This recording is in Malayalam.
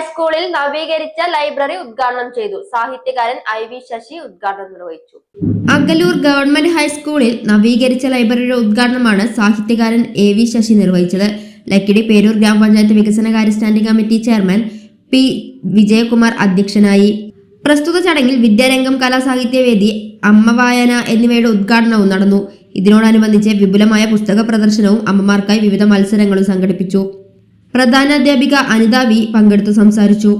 ഹൈസ്കൂളിൽ നവീകരിച്ച ലൈബ്രറി ഉദ്ഘാടനം ചെയ്തു. സാഹിത്യകാരൻ IV ശശി ഉദ്ഘാടനം നിർവഹിച്ചു. അകലൂർ ഗവൺമെന്റ് ഹൈസ്കൂളിൽ നവീകരിച്ച ലൈബ്രറിയുടെ ഉദ്ഘാടനമാണ് സാഹിത്യകാരൻ AV ശശി നിർവഹിച്ചത്. ലക്കിടി പേരൂർ ഗ്രാമപഞ്ചായത്ത് വികസനകാര്യ standing committee chairman P Vijayakumar അധ്യക്ഷനായി. പ്രസ്തുത ചടങ്ങിൽ വിദ്യാരംഗം, കലാസാഹിത്യവേദി, അമ്മ വായന എന്നിവയുടെ ഉദ്ഘാടനവും നടന്നു. ഇതിനോടനുബന്ധിച്ച് വിപുലമായ പുസ്തക പ്രദർശനവും അമ്മമാർക്കായി വിവിധ മത്സരങ്ങളും സംഘടിപ്പിച്ചു. പ്രധാനാധ്യാപിക അനിത V പങ്കെടുത്തു സംസാരിച്ചു.